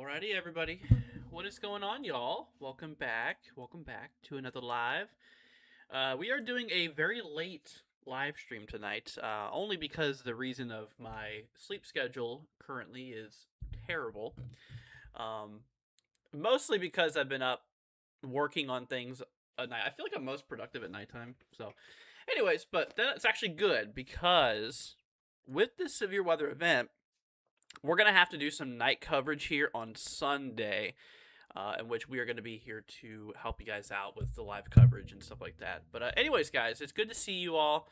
Alrighty, everybody. What is going on, y'all? Welcome back. Welcome back to another live. We are doing a very late live stream tonight, only because the reason of my sleep schedule currently is terrible. Um, Mostly because I've been up working on things at night. I feel like I'm most productive at nighttime. So, anyways, but that's actually good because with this severe weather event, we're going to have to do some night coverage here on Sunday, in which we are going to be here to help you guys out with the live coverage and stuff like that. But, anyways, guys, it's good to see you all.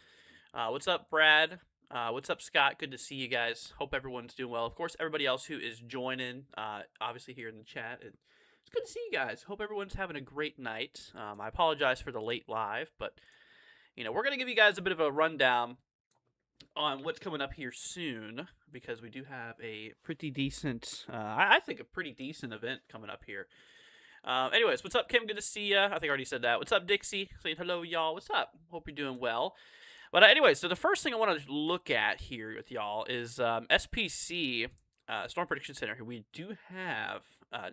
What's up, Brad? What's up, Scott? Good to see you guys. Hope everyone's doing well. Of course, everybody else who is joining, obviously here in the chat. It's good to see you guys. Hope everyone's having a great night. I apologize for the late live, but, we're going to give you guys a bit of a rundown on what's coming up here soon, because we do have a pretty decent, I think a pretty decent event coming up here. Anyways, what's up, Kim? Good to see you. I think I already said that. What's up, Dixie? Saying hello, y'all. What's up? Hope you're doing well. But anyway, so the first thing I want to look at here with y'all is SPC, Storm Prediction Center. Here we do have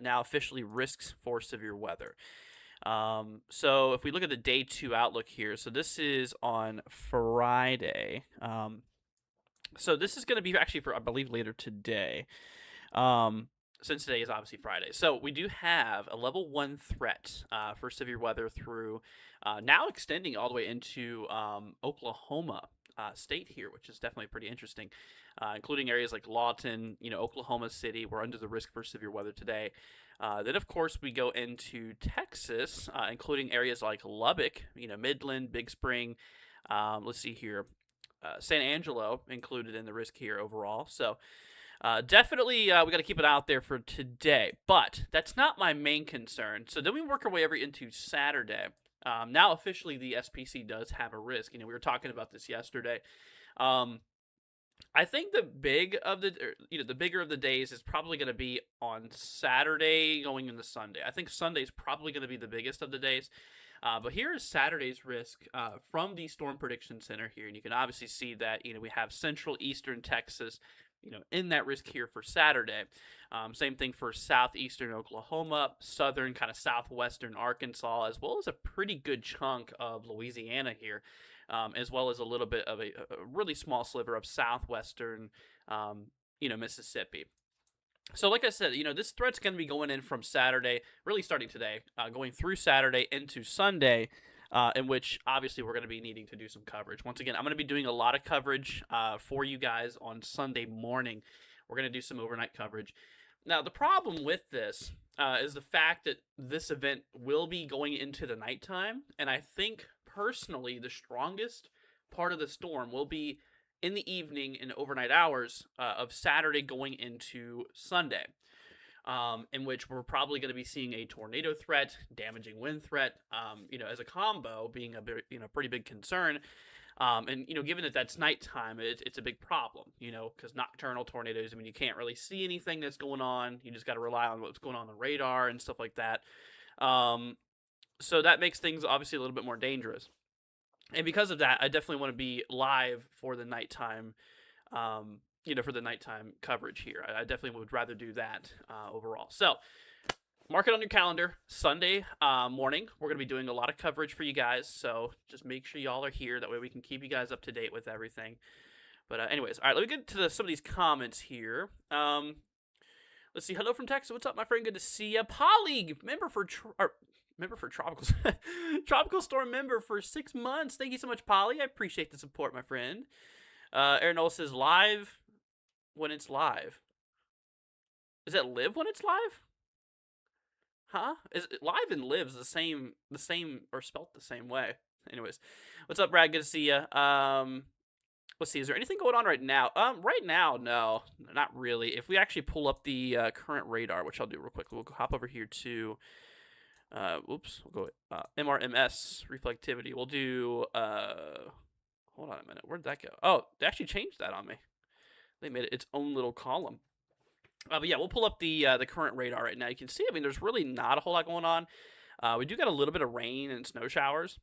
now officially risks for severe weather. So if we look at the day 2 outlook here, so this is on Friday. So this is going to be actually for, I believe, later today. Since today is obviously Friday. So we do have a level 1 threat for severe weather through now extending all the way into Oklahoma state here, which is definitely pretty interesting, including areas like Lawton, Oklahoma City. We're under the risk for severe weather today. Then, of course, we go into Texas, including areas like Lubbock, Midland, Big Spring. Let's see here. San Angelo included in the risk here overall. So definitely we got to keep it out there for today. But that's not my main concern. So then we work our way over into Saturday. Now officially the SPC does have a risk. We were talking about this yesterday. I think the bigger of the days is probably going to be on Saturday going into Sunday. I think Sunday is probably going to be the biggest of the days. But here is Saturday's risk from the Storm Prediction Center here. And you can obviously see that, we have central eastern Texas, in that risk here for Saturday. Same thing for southeastern Oklahoma, southern kind of southwestern Arkansas, as well as a pretty good chunk of Louisiana here, as well as a little bit of a really small sliver of southwestern, Mississippi. So like I said, this threat's going to be going in from Saturday, really starting today, going through Saturday into Sunday, in which obviously we're going to be needing to do some coverage. Once again, I'm going to be doing a lot of coverage for you guys on Sunday morning. We're going to do some overnight coverage. Now, the problem with this is the fact that this event will be going into the nighttime, and I think personally the strongest part of the storm will be in the evening and overnight hours of Saturday going into Sunday, in which we're probably going to be seeing a tornado threat, damaging wind threat, as a combo being a pretty big concern. And given that that's nighttime, it's a big problem, because nocturnal tornadoes, you can't really see anything that's going on. You just got to rely on what's going on the radar and stuff like that. So that makes things obviously a little bit more dangerous. And because of that, I definitely want to be live for the nighttime, for the nighttime coverage here. I definitely would rather do that overall. So mark it on your calendar. Sunday morning, we're going to be doing a lot of coverage for you guys. So just make sure y'all are here. That way we can keep you guys up to date with everything. But anyways, all right, let me get to some of these comments here. Let's see. Hello from Texas. What's up, my friend? Good to see you. Polly, member for Tropical Tropical Storm member for 6 months. Thank you so much, Polly. I appreciate the support, my friend. Aaron Owl says live when it's live. Is it live when it's live? Huh? Is it live and lives the same or spelt the same way? Anyways, what's up, Brad? Good to see you. Let's see. Is there anything going on right now? Right now, no, not really. If we actually pull up the current radar, which I'll do real quick, we'll hop over here to. We'll go MRMS reflectivity. We'll do hold on a minute. Where'd that go? Oh, they actually changed that on me. They made it its own little column. But yeah, we'll pull up the current radar right now. You can see, there's really not a whole lot going on. We do got a little bit of rain and snow showers,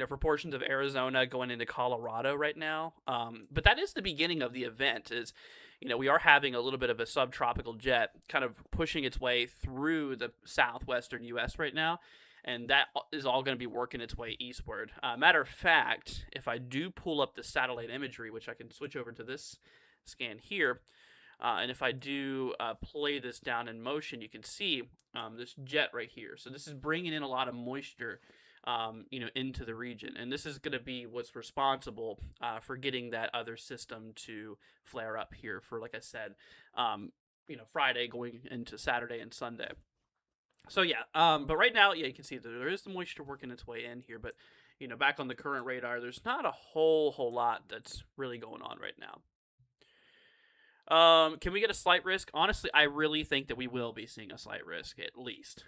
for portions of Arizona going into Colorado right now. But that is the beginning of the event. Is we are having a little bit of a subtropical jet kind of pushing its way through the southwestern U.S. right now, and that is all going to be working its way eastward. Matter of fact, if I do pull up the satellite imagery, which I can switch over to this scan here, and if I do play this down in motion, you can see this jet right here. So this is bringing in a lot of moisture, into the region, and this is going to be what's responsible for getting that other system to flare up here for, like I said, Friday going into Saturday and Sunday. So yeah, but right now, yeah, you can see that there is the moisture working its way in here, but back on the current radar, there's not a whole lot that's really going on right now. Can we get a slight risk? Honestly, I really think that we will be seeing a slight risk at least.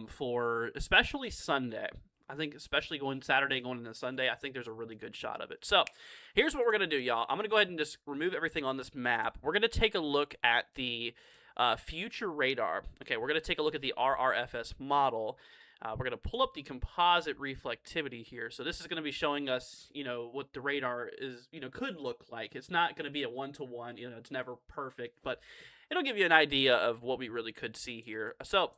For especially Sunday. I think especially going Saturday, going into Sunday, I think there's a really good shot of it. So here's what we're going to do, y'all. I'm going to go ahead and just remove everything on this map. We're going to take a look at the future radar. Okay, we're going to take a look at the RRFS model. We're going to pull up the composite reflectivity here. So this is going to be showing us, what the radar is, could look like. It's not going to be a one-to-one. It's never perfect, but it'll give you an idea of what we really could see here. So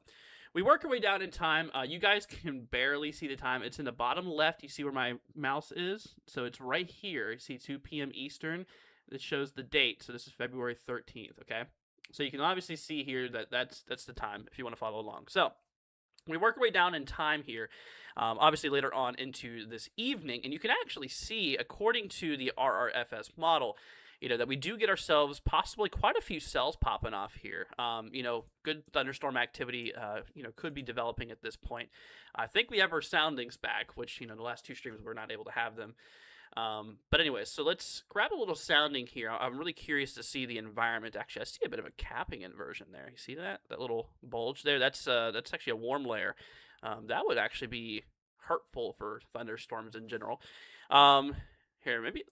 we work our way down in time. You guys can barely see the time. It's in the bottom left. You see where my mouse is? So it's right here. You see 2 p.m. Eastern. It shows the date. So this is February 13th, okay? So you can obviously see here that that's the time if you want to follow along. So we work our way down in time here, obviously later on into this evening, and you can actually see, according to the RRFS model, that we do get ourselves possibly quite a few cells popping off here. Good thunderstorm activity, could be developing at this point. I think we have our soundings back, which, the last 2 streams we're not able to have them. But anyways, so let's grab a little sounding here. I'm really curious to see the environment. Actually, I see a bit of a capping inversion there. You see that? That little bulge there? That's actually a warm layer. That would actually be hurtful for thunderstorms in general. Here, maybe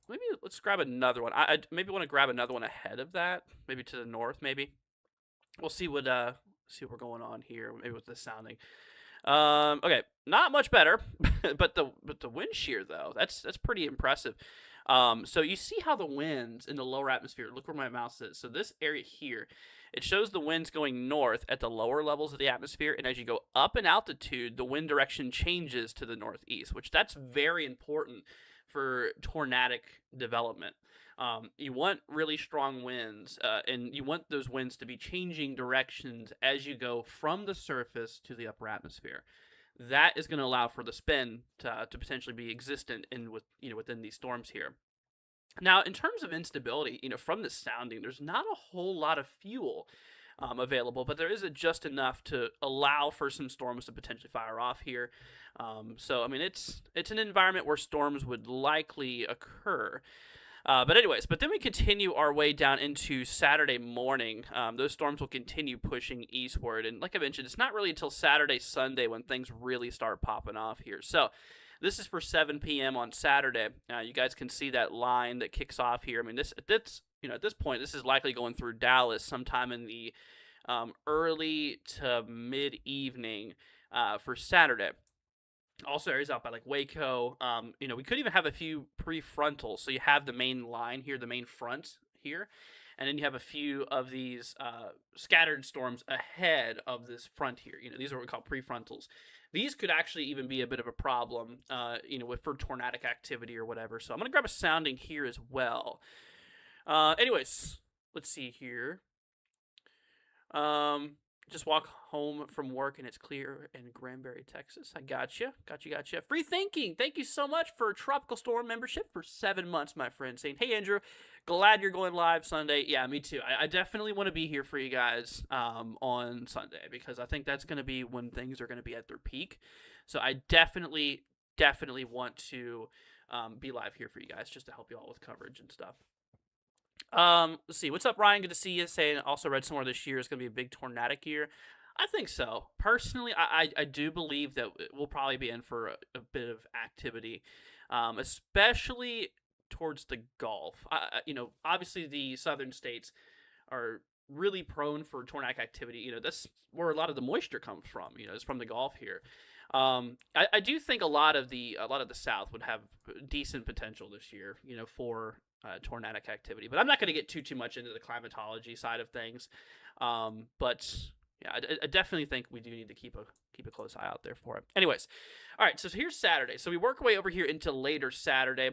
let's grab another one. I maybe want to grab another one ahead of that, maybe to the north. Maybe we'll see what we're going on here. Maybe with the sounding. Okay, not much better, but the wind shear though, that's pretty impressive. So you see how the winds in the lower atmosphere. Look where my mouse is. So this area here, it shows the winds going north at the lower levels of the atmosphere, and as you go up in altitude, the wind direction changes to the northeast, which that's very important for tornadic development. You want really strong winds, and you want those winds to be changing directions as you go from the surface to the upper atmosphere. That is going to allow for the spin to potentially be existent within these storms here. Now, in terms of instability, from the sounding, there's not a whole lot of fuel available, but there is just enough to allow for some storms to potentially fire off here. So, I mean, it's an environment where storms would likely occur. But then we continue our way down into Saturday morning. Those storms will continue pushing eastward. And like I mentioned, it's not really until Saturday, Sunday when things really start popping off here. So this is for 7 p.m. on Saturday. You guys can see that line that kicks off here. I mean, at this point, this is likely going through Dallas sometime in the early to mid-evening for Saturday. Also areas out by like Waco. We could even have a few prefrontals. So you have the main line here, the main front here, and then you have a few of these scattered storms ahead of this front here. These are what we call prefrontals. These could actually even be a bit of a problem, for tornadic activity or whatever. So I'm gonna grab a sounding here as well. Let's see here. Just walk home from work and it's clear in Granbury, Texas. I gotcha. Free thinking. Thank you so much for Tropical Storm membership for 7 months, my friend. Saying, hey, Andrew, glad you're going live Sunday. Yeah, me too. I definitely want to be here for you guys on Sunday because I think that's going to be when things are going to be at their peak. So I definitely want to be live here for you guys just to help you all with coverage and stuff. Let's see. What's up, Ryan? Good to see you. Saying also read somewhere this year is going to be a big tornadic year. I think so. Personally, I do believe that we'll probably be in for a bit of activity, especially towards the Gulf. Obviously the southern states are really prone for tornadic activity. That's where a lot of the moisture comes from. It's from the Gulf here. I do think a lot of the South would have decent potential this year, for tornadic activity. But I'm not going to get too much into the climatology side of things. But yeah, I definitely think we do need to keep a close eye out there for it. Anyways, all right. So here's Saturday. So we work our way over here into later Saturday.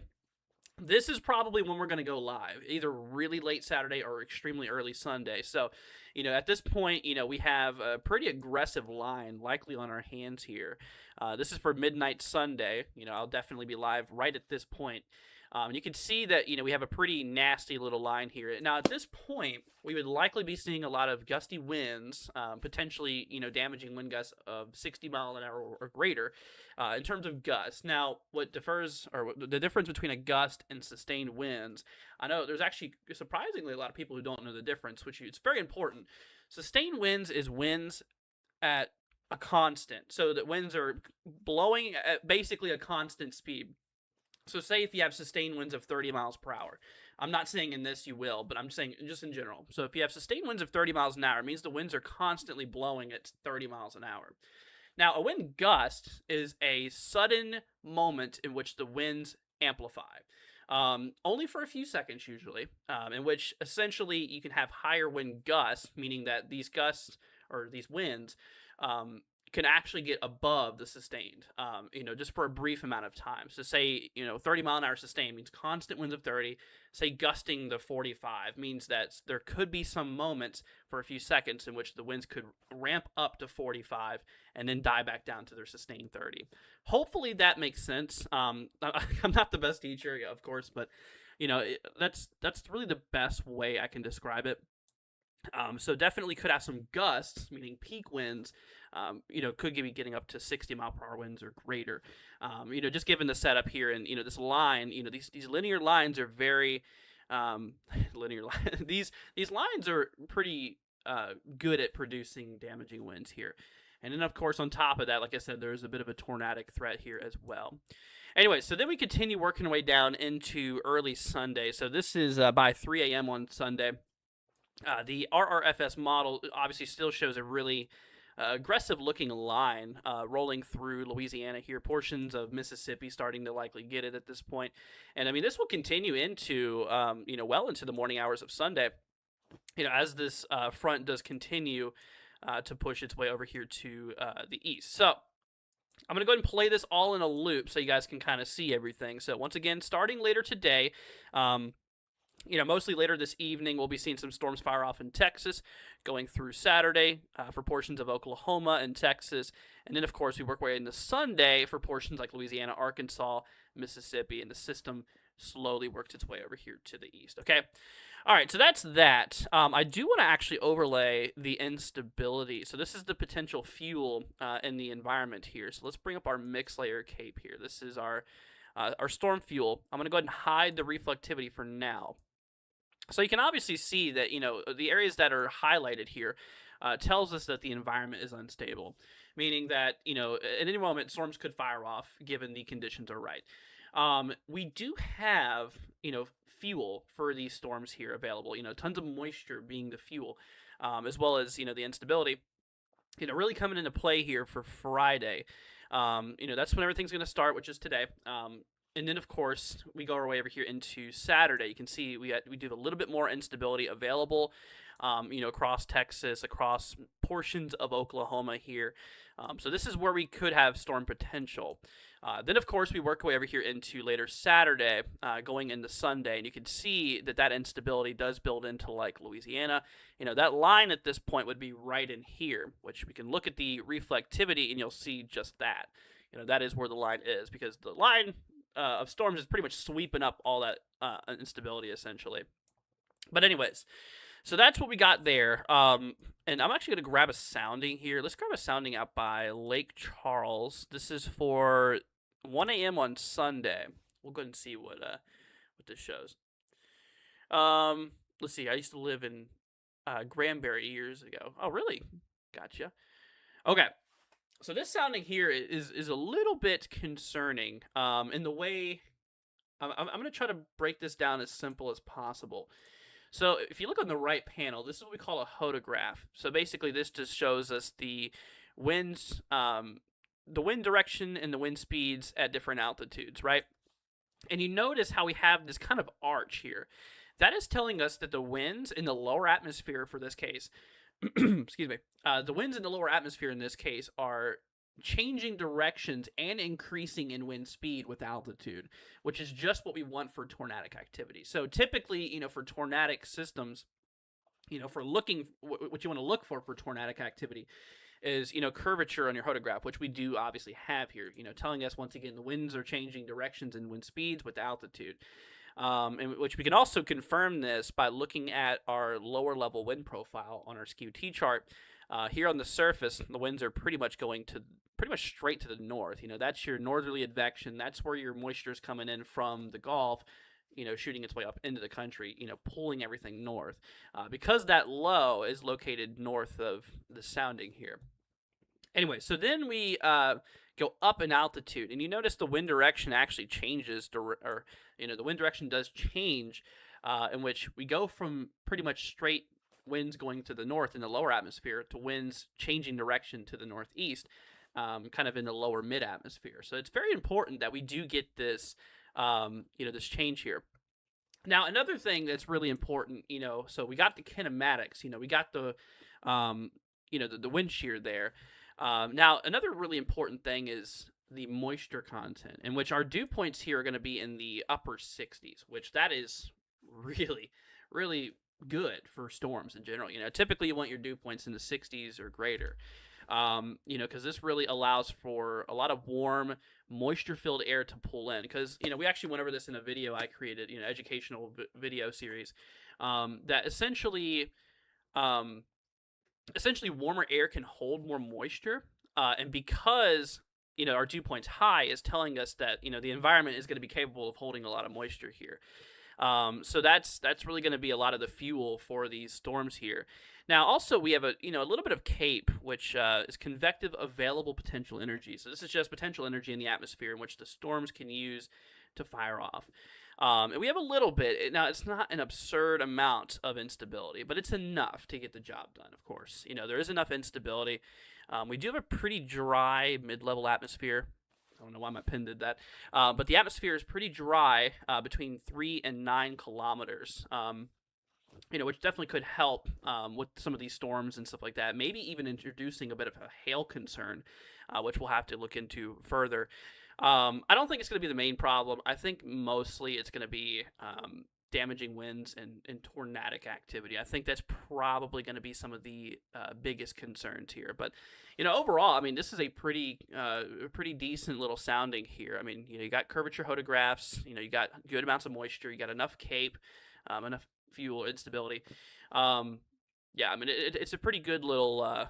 This is probably when we're going to go live, either really late Saturday or extremely early Sunday. So, at this point, we have a pretty aggressive line likely on our hands here. This is for midnight Sunday. I'll definitely be live right at this point. You can see that, we have a pretty nasty little line here. Now, at this point, we would likely be seeing a lot of gusty winds, potentially, damaging wind gusts of 60 mile an hour or greater in terms of gusts. Now, the difference between a gust and sustained winds, I know there's actually surprisingly a lot of people who don't know the difference, which it's very important. Sustained winds is winds at a constant, so that winds are blowing at basically a constant speed. So say if you have sustained winds of 30 miles per hour. I'm not saying in this you will, but I'm saying just in general. So if you have sustained winds of 30 miles an hour, it means the winds are constantly blowing at 30 miles an hour. Now, a wind gust is a sudden moment in which the winds amplify. Only for a few seconds usually, in which essentially you can have higher wind gusts, meaning that these gusts or these winds can actually get above the sustained, just for a brief amount of time. So say, 30 mile an hour sustained means constant winds of 30. Say gusting to 45 means that there could be some moments for a few seconds in which the winds could ramp up to 45 and then die back down to their sustained 30. Hopefully that makes sense. I'm not the best teacher, of course, but that's really the best way I can describe it. So definitely could have some gusts, meaning peak winds, could be getting up to 60 mile per hour winds or greater. Just given the setup here and, this line, these linear lines are very linear. These lines are pretty good at producing damaging winds here. And then, of course, on top of that, like I said, there's a bit of a tornadic threat here as well. Anyway, so then we continue working our way down into early Sunday. So this is by 3 a.m. on Sunday. The RRFS model obviously still shows a really aggressive-looking line rolling through Louisiana here, portions of Mississippi starting to likely get it at this point. And, this will continue into, well into the morning hours of Sunday, as this front does continue to push its way over here to the east. So I'm going to go ahead and play this all in a loop so you guys can kind of see everything. So once again, starting later today, mostly later this evening, we'll be seeing some storms fire off in Texas, going through Saturday for portions of Oklahoma and Texas. And then, of course, we work our way into Sunday for portions like Louisiana, Arkansas, Mississippi, and the system slowly works its way over here to the east. Okay? All right, so that's that. I do want to actually overlay the instability. So this is the potential fuel in the environment here. So let's bring up our mix layer cape here. This is our storm fuel. I'm going to go ahead and hide the reflectivity for now. So you can obviously see that, the areas that are highlighted here tells us that the environment is unstable, meaning that, at any moment storms could fire off given the conditions are right. We do have, fuel for these storms here available, tons of moisture being the fuel, as well as, the instability, really coming into play here for Friday. That's when everything's going to start, which is today. And then, of course, we go our way over here into Saturday. You can see we do a little bit more instability available, across Texas, across portions of Oklahoma here. So this is where we could have storm potential. Then, of course, we work our way over here into later Saturday, going into Sunday. And you can see that instability does build into, like, Louisiana. That line at this point would be right in here, which we can look at the reflectivity, and you'll see just that. That is where the line is, because the line of storms is pretty much sweeping up all that instability, essentially. But anyways, so that's what we got there. And I'm actually going to grab a sounding here. Let's grab a sounding out by Lake Charles. This is for 1 a.m. on Sunday. We'll go ahead and see what this shows. Let's see. I used to live in Granbury years ago. Oh, really? Gotcha. Okay. So this sounding here is a little bit concerning in the way I'm going to try to break this down as simple as possible. So if you look on the right panel, this is what we call a hodograph. So basically this just shows us the winds, the wind direction and the wind speeds at different altitudes, right? And you notice how we have this kind of arch here. That is telling us that the winds in the lower atmosphere for this case, excuse me, the winds in the lower atmosphere in this case are changing directions and increasing in wind speed with altitude, which is just what we want for tornadic activity. So typically, for tornadic systems, for looking, what you want to look for tornadic activity is, curvature on your hodograph, which we do obviously have here, telling us once again the winds are changing directions and wind speeds with altitude. And which we can also confirm this by looking at our lower level wind profile on our SKU-T chart. Here on the surface, the winds are pretty much straight to the north. That's your northerly advection. That's where your moisture is coming in from the Gulf, shooting its way up into the country, pulling everything north. Because that low is located north of the sounding here. Anyway, so then we go up in altitude, and you notice the wind direction actually changes, the wind direction does change, in which we go from pretty much straight winds going to the north in the lower atmosphere to winds changing direction to the northeast, kind of in the lower mid-atmosphere. So it's very important that we do get this, this change here. Now, another thing that's really important, so we got the kinematics, we got the, the wind shear there. Now, another really important thing is the moisture content, in which our dew points here are going to be in the upper 60s, which that is really, really good for storms in general. Typically you want your dew points in the 60s or greater, because this really allows for a lot of warm, moisture-filled air to pull in. Because, we actually went over this in a video I created, educational video series, that essentially warmer air can hold more moisture, and because our dew point's high is telling us that the environment is going to be capable of holding a lot of moisture here. So that's really going to be a lot of the fuel for these storms here. Now, also we have a little bit of CAPE, which is convective available potential energy. So this is just potential energy in the atmosphere in which the storms can use to fire off. And we have a little bit. Now, it's not an absurd amount of instability, but it's enough to get the job done, of course. There is enough instability. We do have a pretty dry mid-level atmosphere. I don't know why my pen did that. But the atmosphere is pretty dry, between 3 and 9 kilometers, which definitely could help with some of these storms and stuff like that. Maybe even introducing a bit of a hail concern, which we'll have to look into further. I don't think it's going to be the main problem. I think mostly it's going to be damaging winds and tornadic activity. I think that's probably going to be some of the biggest concerns here. But overall, this is a pretty decent little sounding here. You got curvature hodographs. You got good amounts of moisture. You got enough CAPE, enough fuel instability. It's a pretty good little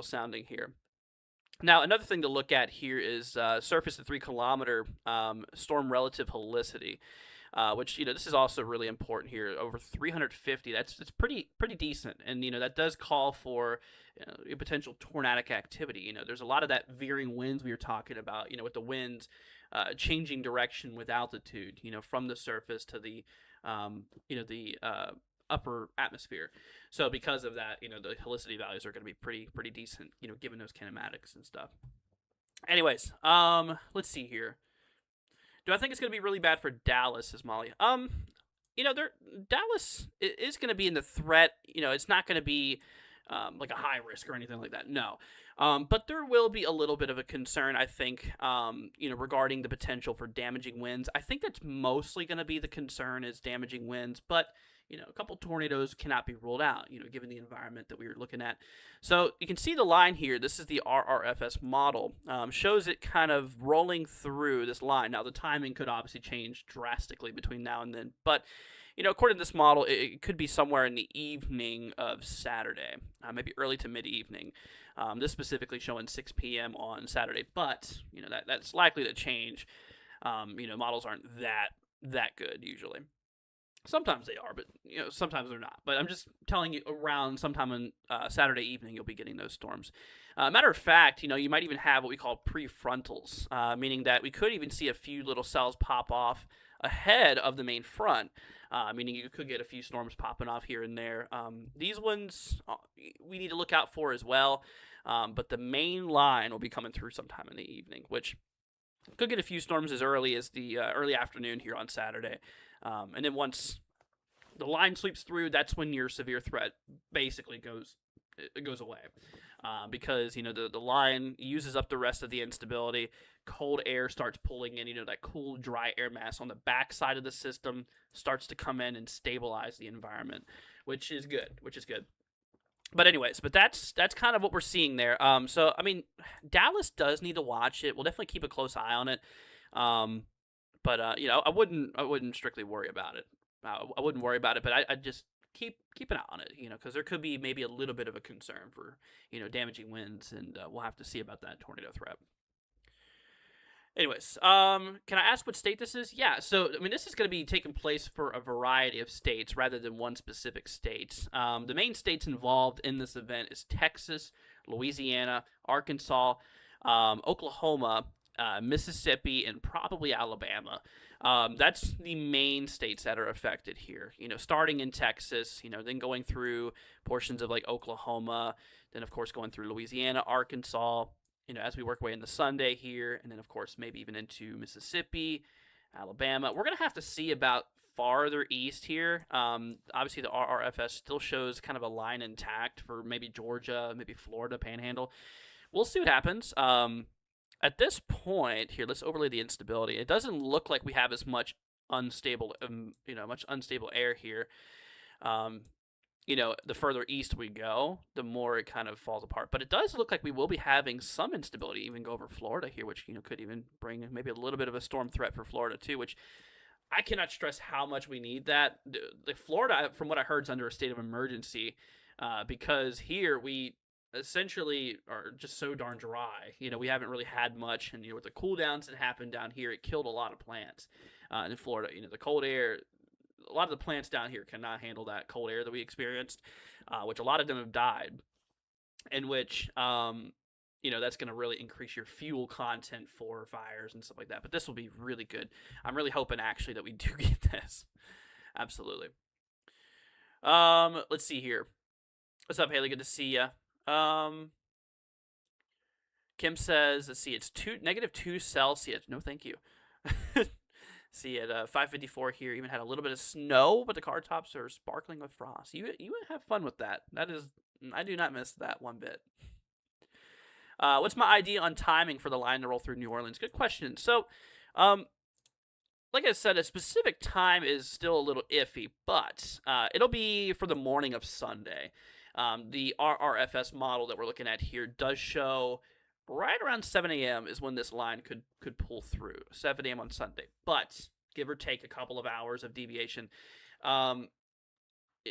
sounding here. Now, another thing to look at here is surface to 3 kilometer storm relative helicity, which this is also really important here. Over 350, that's pretty decent, and that does call for potential tornadic activity. There's a lot of that veering winds we were talking about. With the winds changing direction with altitude. From the surface to the upper atmosphere. So because of that, the helicity values are going to be pretty decent, given those kinematics and stuff. Anyways, let's see here. Do I think it's going to be really bad for Dallas, says Molly? Dallas is going to be in the threat. It's not going to be like a high risk or anything like that. No. But there will be a little bit of a concern, I think, regarding the potential for damaging winds. I think that's mostly going to be the concern is damaging winds, but a couple tornadoes cannot be ruled out, given the environment that we were looking at. So you can see the line here. This is the RRFS model. Shows it kind of rolling through this line. Now, the timing could obviously change drastically between now and then, but according to this model, it could be somewhere in the evening of Saturday, maybe early to mid-evening. This specifically showing 6 p.m. on Saturday, but that's likely to change. Models aren't that good usually. Sometimes they are, but sometimes they're not. But I'm just telling you, around sometime on Saturday evening, you'll be getting those storms. Matter of fact, you might even have what we call prefrontals, meaning that we could even see a few little cells pop off ahead of the main front, meaning you could get a few storms popping off here and there. These ones we need to look out for as well, but the main line will be coming through sometime in the evening, which Could get a few storms as early as the early afternoon here on Saturday. And then once the line sweeps through, that's when your severe threat basically goes away. Because the line uses up the rest of the instability. Cold air starts pulling in. That cool, dry air mass on the back side of the system starts to come in and stabilize the environment, which is good. But anyways, that's kind of what we're seeing there. So I mean, Dallas does need to watch it. We'll definitely keep a close eye on it. But I wouldn't strictly worry about it. I wouldn't worry about it, but I just keep an eye on it, because there could be maybe a little bit of a concern for damaging winds, and we'll have to see about that tornado threat. Anyways, can I ask what state this is? Yeah, so I mean, this is going to be taking place for a variety of states rather than one specific state. The main states involved in this event is Texas, Louisiana, Arkansas, Oklahoma, Mississippi, and probably Alabama. That's the main states that are affected here. Starting in Texas, then going through portions of like Oklahoma, then of course going through Louisiana, Arkansas, as we work our way into Sunday here, and then of course maybe even into Mississippi, Alabama. We're going to have to see about farther east here. Obviously the RRFS still shows kind of a line intact for maybe Georgia, maybe Florida, Panhandle. We'll see what happens. At this point here, let's overlay the instability. It doesn't look like we have as much unstable, much unstable air here. The further east we go, the more it kind of falls apart. But it does look like we will be having some instability even go over Florida here, which, could even bring maybe a little bit of a storm threat for Florida too, which I cannot stress how much we need that. The Florida, from what I heard, is under a state of emergency because here we essentially are just so darn dry. We haven't really had much, and with the cool downs that happened down here, it killed a lot of plants in Florida. The cold air, a lot of the plants down here cannot handle that cold air that we experienced, which a lot of them have died, in which that's going to really increase your fuel content for fires and stuff like that. But this will be really good. I'm really hoping actually that we do get this. Absolutely. Let's see here. What's up, Haley? Good to see ya. Kim says, let's see, it's -2 Celsius. No, thank you. See, at 5:54 here, even had a little bit of snow, but the car tops are sparkling with frost. You have fun with that. I do not miss that one bit. What's my idea on timing for the line to roll through New Orleans? Good question. So, like I said, a specific time is still a little iffy, but it'll be for the morning of Sunday. The RRFS model that we're looking at here does show right around 7 a.m. is when this line could pull through. 7 a.m. on Sunday, but give or take a couple of hours of deviation.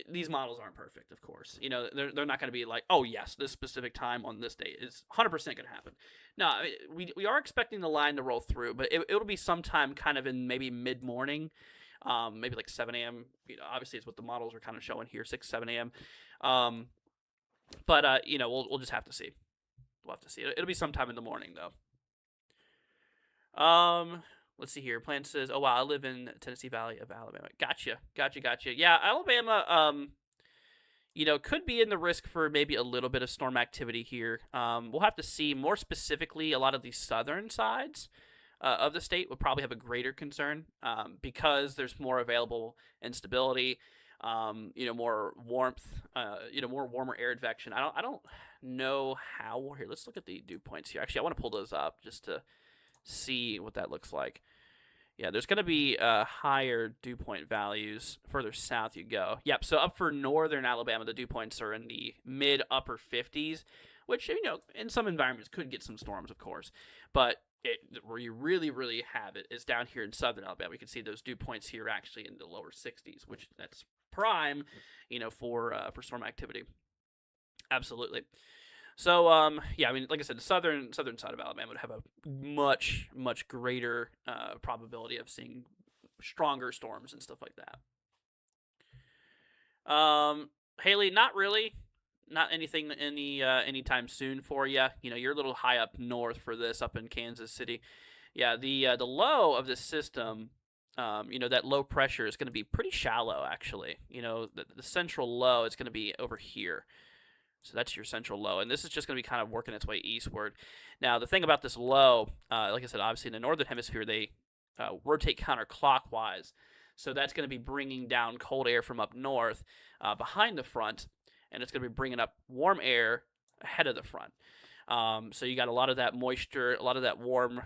These models aren't perfect, of course. They're not going to be like, oh yes, this specific time on this day is 100% going to happen. No, we are expecting the line to roll through, but it'll be sometime kind of in maybe mid-morning, maybe like 7 a.m. Obviously, it's what the models are kind of showing here, 6, 7 a.m. But we'll just have to see. We'll have to see. It'll be sometime in the morning, though. Let's see here. Plan says, oh, wow, I live in Tennessee Valley of Alabama. Gotcha. Yeah, Alabama, could be in the risk for maybe a little bit of storm activity here. We'll have to see. More specifically, a lot of the southern sides of the state would probably have a greater concern because there's more available instability. More warmth, more warmer air advection. I don't know how. Here, let's look at the dew points here. Actually, I want to pull those up just to see what that looks like. Yeah, there's going to be higher dew point values further south you go. Yep, so up for northern Alabama, the dew points are in the mid-upper 50s, which, in some environments could get some storms, of course. But where you really, really have it is down here in southern Alabama. We can see those dew points here actually in the lower 60s, which that's prime, for storm activity. Absolutely. So, yeah, I mean, like I said, the southern side of Alabama would have a much, much greater probability of seeing stronger storms and stuff like that. Haley, not really. Not anything anytime soon for you. You're a little high up north for this, up in Kansas City. Yeah, the low of this system, that low pressure is going to be pretty shallow, actually. The central low is going to be over here. So that's your central low, and this is just going to be kind of working its way eastward. Now, the thing about this low, like I said, obviously in the northern hemisphere, they rotate counterclockwise. So that's going to be bringing down cold air from up north behind the front, and it's going to be bringing up warm air ahead of the front. So you got a lot of that moisture, a lot of that warm,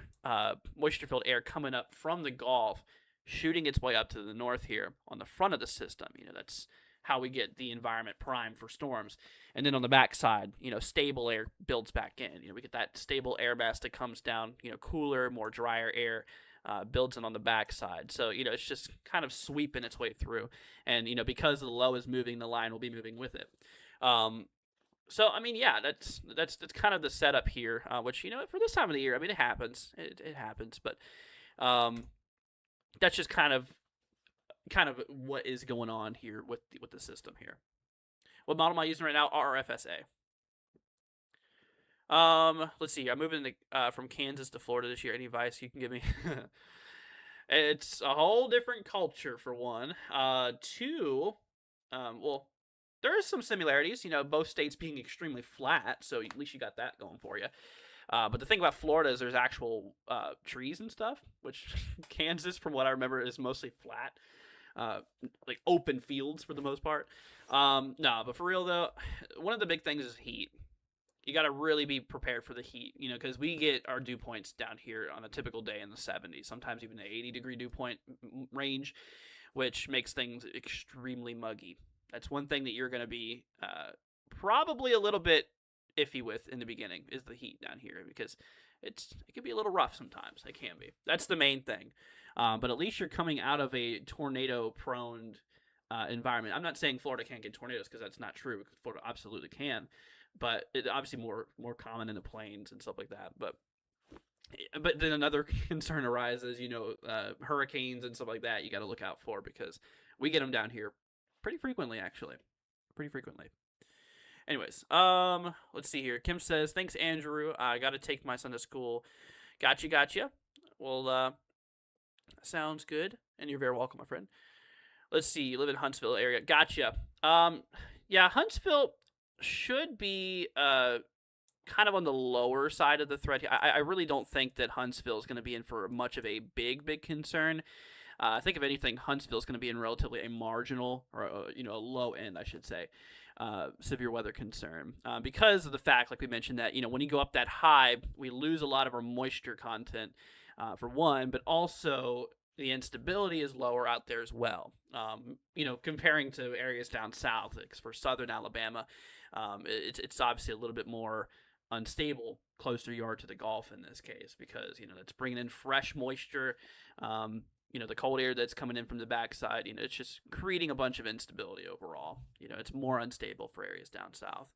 moisture-filled air coming up from the Gulf, shooting its way up to the north here on the front of the system. That's how we get the environment primed for storms. And then on the backside, stable air builds back in. We get that stable air mass that comes down, cooler, more drier air builds in on the backside. So, it's just kind of sweeping its way through. And, because the low is moving, the line will be moving with it. So, yeah, that's kind of the setup here, which, for this time of the year, it happens. It happens. But that's just kind of what is going on here with the system here. What model am I using right now? RFSA. Let's see. I'm moving from Kansas to Florida this year. Any advice you can give me? It's a whole different culture for one. Two, well, there is some similarities. Both states being extremely flat, so at least you got that going for you. But the thing about Florida is there's actual trees and stuff, which Kansas, from what I remember, is mostly flat. Like open fields for the most part. No, but for real though, one of the big things is heat. You got to really be prepared for the heat, because we get our dew points down here on a typical day in the 70s, sometimes even the 80-degree dew point range, which makes things extremely muggy. That's one thing that you're going to be probably a little bit iffy with in the beginning is the heat down here, because it can be a little rough sometimes. It can be. That's the main thing. But at least you're coming out of a tornado-prone environment. I'm not saying Florida can't get tornadoes, because that's not true. Florida absolutely can, but it's obviously more common in the plains and stuff like that. But then another concern arises, hurricanes and stuff like that. You got to look out for, because we get them down here pretty frequently, actually, pretty frequently. Anyways, let's see here. Kim says, "Thanks, Andrew. I got to take my son to school." Gotcha. Well, sounds good, and you're very welcome, my friend. Let's see. You live in Huntsville area. Gotcha. Yeah, Huntsville should be kind of on the lower side of the threat. I really don't think that Huntsville is going to be in for much of a big concern. I think if anything, Huntsville is going to be in relatively a marginal, or a low end, I should say, severe weather concern, because of the fact, like we mentioned, that when you go up that high, we lose a lot of our moisture content, for one, but also the instability is lower out there as well. Comparing to areas down south, like for southern Alabama, it's obviously a little bit more unstable closer you are to the Gulf in this case, because it's bringing in fresh moisture. The cold air that's coming in from the backside, it's just creating a bunch of instability overall. It's more unstable for areas down south.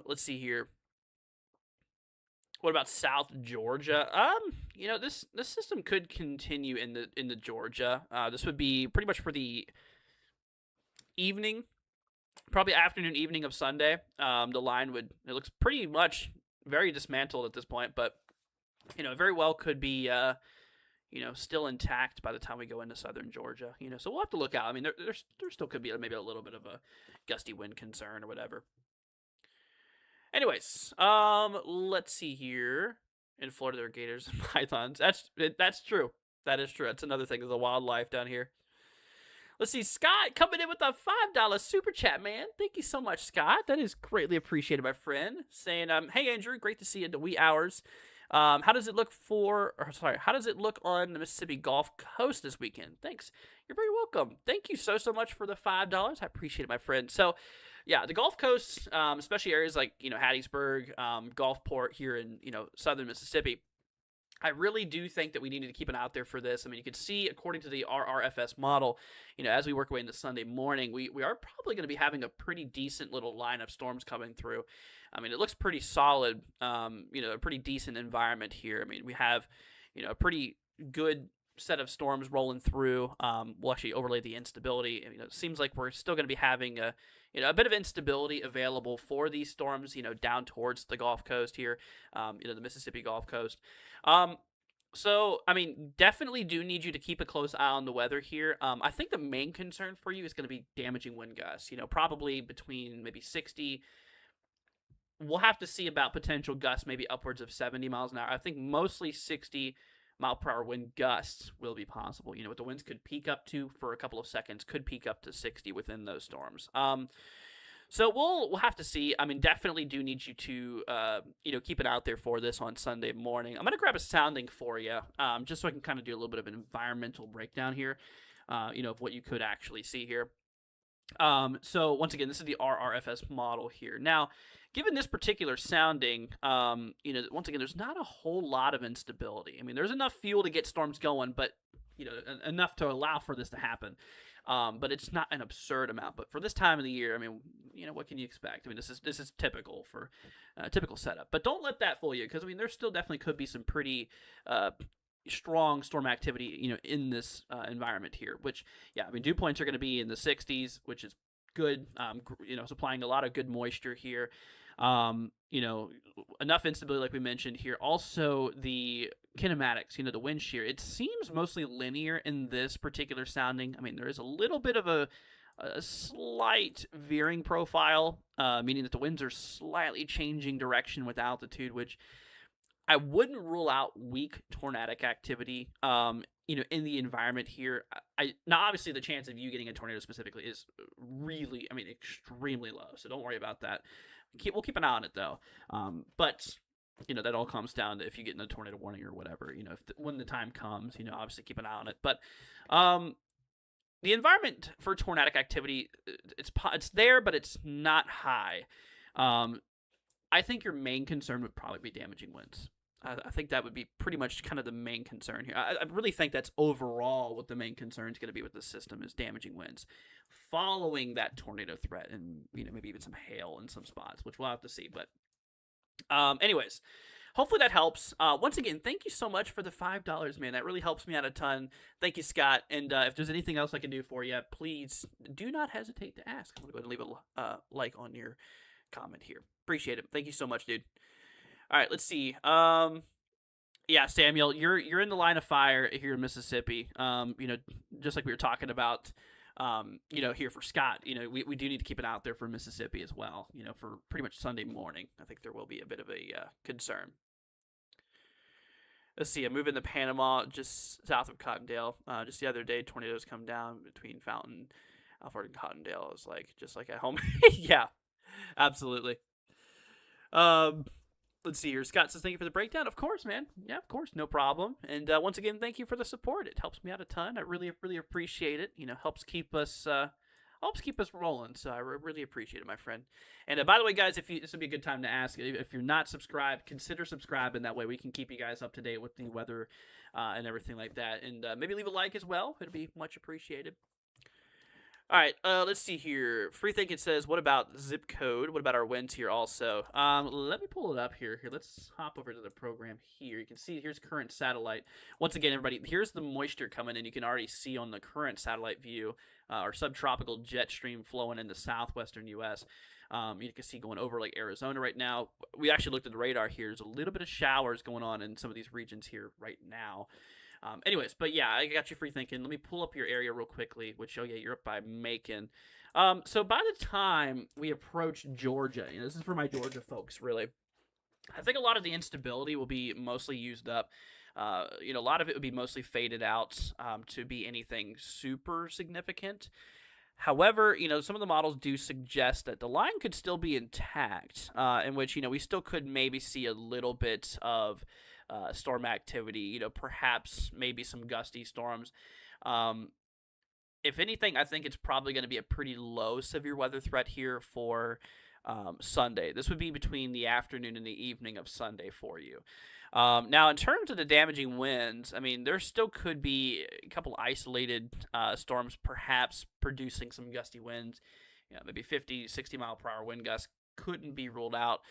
Let's see here. What about South Georgia? This system could continue in the Georgia. This would be pretty much for the evening, probably afternoon, evening of Sunday. The line it looks pretty much very dismantled at this point, but it very well could be still intact by the time we go into southern Georgia. So we'll have to look out. There still could be maybe a little bit of a gusty wind concern or whatever. Anyways, let's see here. In Florida, there are gators and pythons. That's true. That is true. That's another thing, is the wildlife down here. Let's see, Scott coming in with a $5 super chat, man. Thank you so much, Scott. That is greatly appreciated, my friend. Saying, hey Andrew, great to see you in the wee hours. How does it look on the Mississippi Gulf Coast this weekend? Thanks. You're very welcome. Thank you so much for the $5. I appreciate it, my friend. So, yeah, the Gulf Coast, especially areas like, Hattiesburg, Gulfport here in, southern Mississippi, I really do think that we need to keep an eye out there for this. You can see, according to the RRFS model, as we work away into Sunday morning, we are probably going to be having a pretty decent little line of storms coming through. It looks pretty solid, a pretty decent environment here. We have, a pretty good set of storms rolling through. We'll actually overlay the instability. It seems like we're still going to be having a bit of instability available for these storms, down towards the Gulf Coast here, the Mississippi Gulf Coast. So, I mean, definitely do need you to keep a close eye on the weather here. I think the main concern for you is going to be damaging wind gusts. Probably between maybe 60. We'll have to see about potential gusts, maybe upwards of 70 miles an hour. I think mostly 60-mile-per-hour wind gusts will be possible. What the winds could peak up to for a couple of seconds, could peak up to 60 within those storms. So we'll have to see. I mean, definitely do need you to keep it out there for this on Sunday morning. I'm gonna grab a sounding for you, just so I can kind of do a little bit of an environmental breakdown here, of what you could actually see here. So once again, this is the RRFS model here. Now, given this particular sounding, once again, there's not a whole lot of instability. I mean, there's enough fuel to get storms going, but enough to allow for this to happen. But it's not an absurd amount. But for this time of the year, I mean, what can you expect? I mean, this is typical for typical setup. But don't let that fool you, because I mean, there still definitely could be some pretty strong storm activity, in this environment here. Which, yeah, I mean, dew points are going to be in the 60s, which is good. Supplying a lot of good moisture here. Enough instability, like we mentioned here. Also, the kinematics, the wind shear. It seems mostly linear in this particular sounding. I mean, there is a little bit of a slight veering profile, meaning that the winds are slightly changing direction with altitude, which I wouldn't rule out weak tornadic activity, in the environment here. Now, obviously, the chance of you getting a tornado specifically is really, I mean, extremely low. So don't worry about that. We'll keep an eye on it, though. But that all comes down to if you get in a tornado warning or whatever. When the time comes, obviously keep an eye on it. But the environment for tornadic activity, it's there, but it's not high. I think your main concern would probably be damaging winds. I think that would be pretty much kind of the main concern here. I really think that's overall what the main concern is going to be with the system is damaging winds, following that tornado threat, and maybe even some hail in some spots, which we'll have to see. But anyways, hopefully that helps. Once again, thank you so much for the $5, man. That really helps me out a ton. Thank you, Scott. And if there's anything else I can do for you, please do not hesitate to ask. I'm going to go ahead and leave a like on your comment here. Appreciate it. Thank you so much, dude. All right, let's see. Yeah, Samuel, you're in the line of fire here in Mississippi. Just like we were talking about, here for Scott. We do need to keep it out there for Mississippi as well. For pretty much Sunday morning, I think there will be a bit of a concern. Let's see. I'm moving to Panama, just south of Cottondale. Just the other day, tornadoes come down between Fountain, Alfred, and Cottondale. It's like just like at home. Yeah, absolutely. Let's see here. Scott says, thank you for the breakdown. Of course, man. Yeah, of course. No problem. And once again, thank you for the support. It helps me out a ton. I really, really appreciate it. Helps keep us rolling. So I really appreciate it, my friend. And by the way, guys, this would be a good time to ask, if you're not subscribed, consider subscribing. That way we can keep you guys up to date with the weather and everything like that. And maybe leave a like as well. It'd be much appreciated. All right, let's see here. Free Thinking says, what about zip code? What about our winds here also? Let me pull it up here. Let's hop over to the program here. You can see here's current satellite. Once again, everybody, here's the moisture coming in. You can already see on the current satellite view our subtropical jet stream flowing in the southwestern U.S. You can see going over like Arizona right now. We actually looked at the radar here. There's a little bit of showers going on in some of these regions here right now. Anyways, but yeah, I got you free thinking. Let me pull up your area real quickly, which, oh yeah, you're up by Macon. So by the time we approach Georgia, this is for my Georgia folks, really, I think a lot of the instability will be mostly used up. A lot of it would be mostly faded out to be anything super significant. However, some of the models do suggest that the line could still be intact, in which, we still could maybe see a little bit of storm activity, perhaps maybe some gusty storms. If anything, I think it's probably going to be a pretty low severe weather threat here for Sunday. This would be between the afternoon and the evening of Sunday for you. Now, in terms of the damaging winds, I mean, there still could be a couple isolated storms, perhaps producing some gusty winds. Maybe 50, 60 mile per hour wind gusts couldn't be ruled out.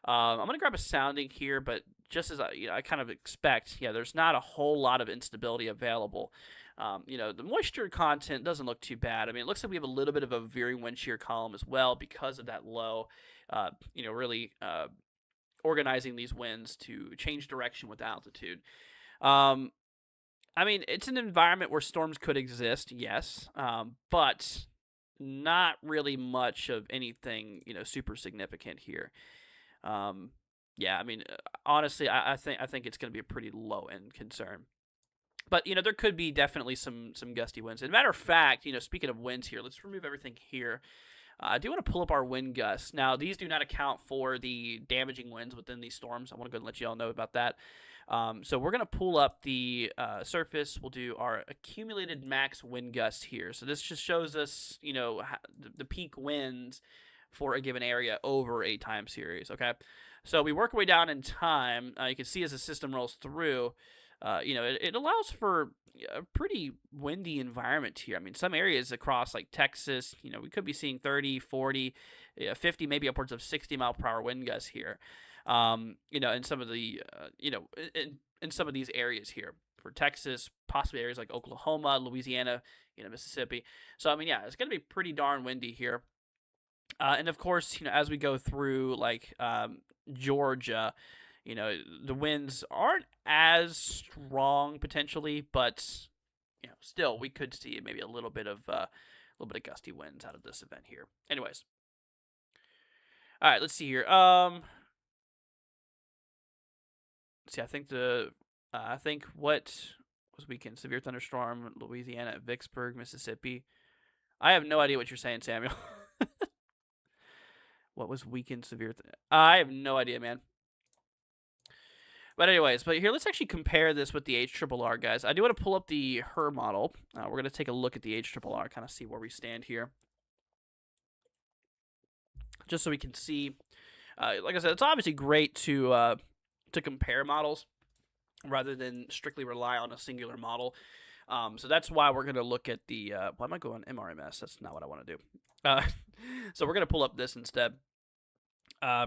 I'm going to grab a sounding here, but just as I kind of expect, there's not a whole lot of instability available. The moisture content doesn't look too bad. I mean, it looks like we have a little bit of a veering wind shear column as well because of that low, really organizing these winds to change direction with altitude. Um, I mean, it's an environment where storms could exist, yes, but not really much of anything, super significant here. Um, yeah, I mean, honestly, I think it's going to be a pretty low end concern. But there could be definitely some gusty winds. As a matter of fact, speaking of winds here, let's remove everything here. I do want to pull up our wind gusts. Now, these do not account for the damaging winds within these storms. I want to go and let you all know about that. So we're going to pull up the surface. We'll do our accumulated max wind gust here. So this just shows us, the peak winds for a given area over a time series, okay? So we work our way down in time. You can see as the system rolls through, it allows for a pretty windy environment here. I mean, some areas across like Texas, we could be seeing 30, 40, 50, maybe upwards of 60-mile-per-hour wind gusts here. In some of the, in some of these areas here for Texas, possibly areas like Oklahoma, Louisiana, Mississippi. So, I mean, yeah, it's going to be pretty darn windy here. And of course, as we go through like Georgia, the winds aren't as strong potentially, but still we could see maybe a little bit of gusty winds out of this event here. Anyways, all right, let's see here. Let's see. I think what was weekend severe thunderstorm Louisiana at Vicksburg, Mississippi. I have no idea what you're saying, Samuel. What was weekend severe? I have no idea, man. But anyways, here, let's actually compare this with the HRRR, guys. I do want to pull up the HER model. We're going to take a look at the HRRR, kind of see where we stand here. Just so we can see, like I said, it's obviously great to compare models rather than strictly rely on a singular model. So that's why we're going to look at the, why am I going MRMS? That's not what I want to do. So we're going to pull up this instead.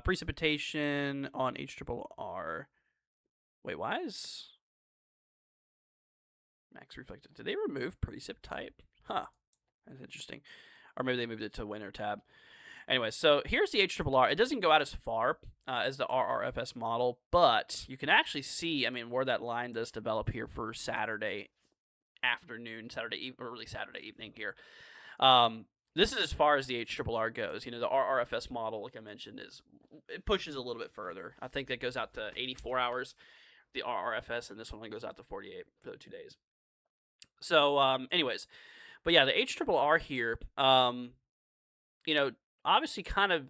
Precipitation on HRRR. Wait, why is max reflected? Did they remove precip type? Huh. That's interesting. Or maybe they moved it to winter tab. Anyway, so here's the HRRR. It doesn't go out as far as the RRFS model, but you can actually see, I mean, where that line does develop here for Saturday afternoon, early Saturday evening here. This is as far as the HRRR goes. The RRFS model, like I mentioned, it pushes a little bit further. I think that goes out to 84 hours. The RRFS, and this one goes out to 48 for the 2 days. So, anyways, but yeah, the HRRR here, obviously kind of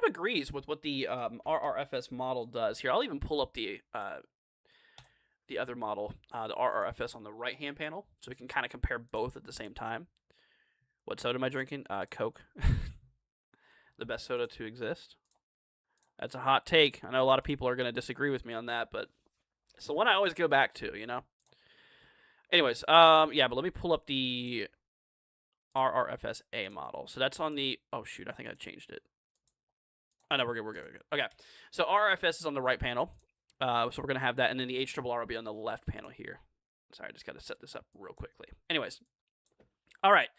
agrees with what the RRFS model does here. I'll even pull up the other model, the RRFS on the right-hand panel, so we can kind of compare both at the same time. What soda am I drinking? Coke. The best soda to exist. That's a hot take. I know a lot of people are going to disagree with me on that, but it's the one I always go back to, Anyways, yeah, but let me pull up the RRFS-A model. So that's on the, oh shoot, I think I changed it. Oh no, we're good. Okay, so RRFS is on the right panel. So we're going to have that, and then the HRRR will be on the left panel here. Sorry, I just got to set this up real quickly. Anyways, all right,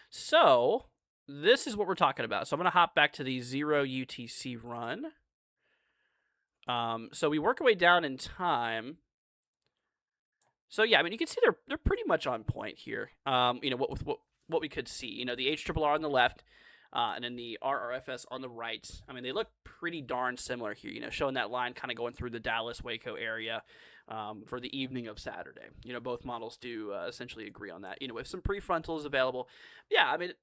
so this is what we're talking about. So I'm going to hop back to the 0 UTC run. So we work our way down in time. So yeah, I mean, you can see they're pretty much on point here. What we could see, the HRRR on the left, and then the RRFS on the right. I mean, they look pretty darn similar here. Showing that line kind of going through the Dallas Waco area for the evening of Saturday. Both models do essentially agree on that. With some prefrontals available. Yeah, I mean,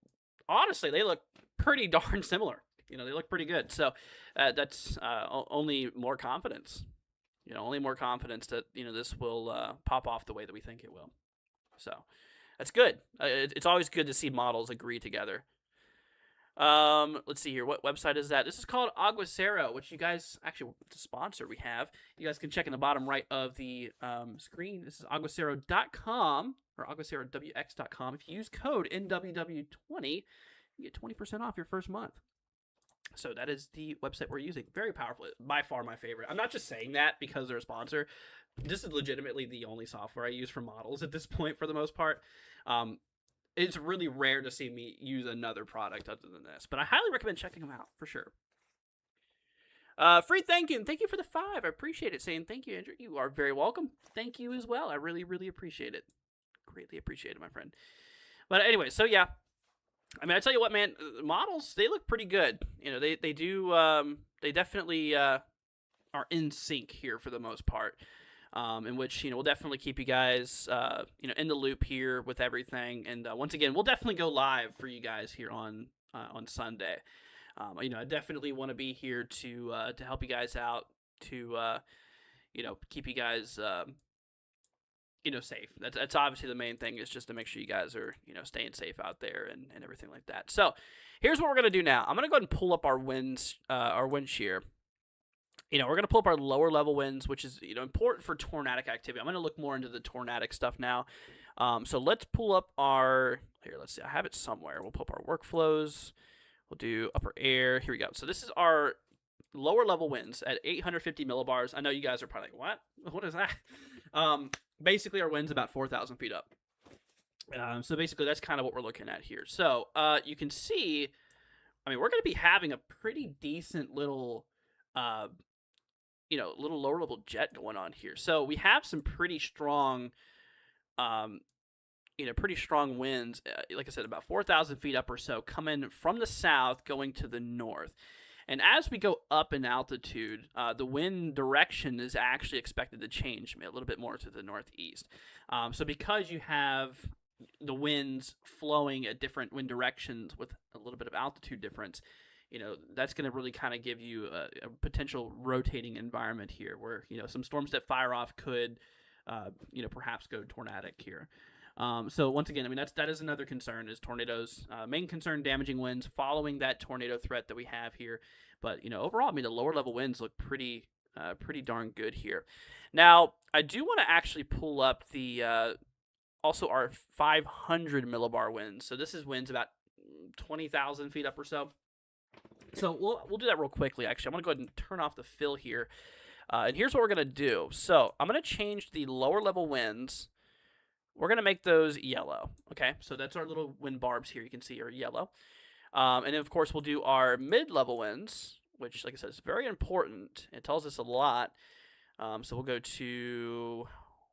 honestly, they look pretty darn similar. They look pretty good. So that's only more confidence. Only more confidence that, this will pop off the way that we think it will. So that's good. It's always good to see models agree together. Let's see here. What website is that? This is called Aguacero, which you guys, actually, it's a sponsor we have. You guys can check in the bottom right of the screen. This is aguacero.com or aguacerowx.com. If you use code NWW20, you get 20% off your first month. So that is the website we're using. Very powerful. By far my favorite. I'm not just saying that because they're a sponsor. This is legitimately the only software I use for models at this point for the most part. It's really rare to see me use another product other than this. But I highly recommend checking them out for sure. Free thank you. And thank you for the 5. I appreciate it. Saying thank you, Andrew. You are very welcome. Thank you as well. I really, really appreciate it. Greatly appreciate it, my friend. But anyway, so yeah. I mean, I tell you what, man, models, they look pretty good. They do, they definitely are in sync here for the most part. In which, we'll definitely keep you guys, in the loop here with everything. And once again, we'll definitely go live for you guys here on Sunday. I definitely want to be here to help you guys out, to keep you guys safe. That's obviously the main thing, is just to make sure you guys are staying safe out there and everything like that. So here's what we're gonna do now. I'm gonna go ahead and pull up our winds, our wind shear. We're going to pull up our lower level winds, which is important for tornadic activity. I'm going to look more into the tornadic stuff now. So let's pull up our, here, let's see, I have it somewhere. We'll pull up our workflows. We'll do upper air. Here we go. So this is our lower level winds at 850 millibars. I know you guys are probably like, what? What is that? Basically, our wind's about 4,000 feet up. So basically, that's kind of what we're looking at here. So you can see, I mean, we're going to be having a pretty decent little little lower level jet going on here. So we have some pretty strong, pretty strong winds. Like I said, about 4,000 feet up or so, coming from the south, going to the north. And as we go up in altitude, the wind direction is actually expected to change a little bit more to the northeast. So because you have the winds flowing at different wind directions with a little bit of altitude difference, that's going to really kind of give you a potential rotating environment here where, some storms that fire off could, perhaps go tornadic here. So once again, I mean, that is another concern, is tornadoes. Main concern, damaging winds following that tornado threat that we have here. But, overall, I mean, the lower level winds look pretty darn good here. Now, I do want to actually pull up the, also our 500 millibar winds. So this is winds about 20,000 feet up or so. So we'll do that real quickly, actually. I'm going to go ahead and turn off the fill here. And here's what we're going to do. So I'm going to change the lower level winds. We're going to make those yellow. Okay, so that's our little wind barbs here. You can see are yellow. And then, of course, we'll do our mid-level winds, which, like I said, is very important. It tells us a lot. So we'll go to,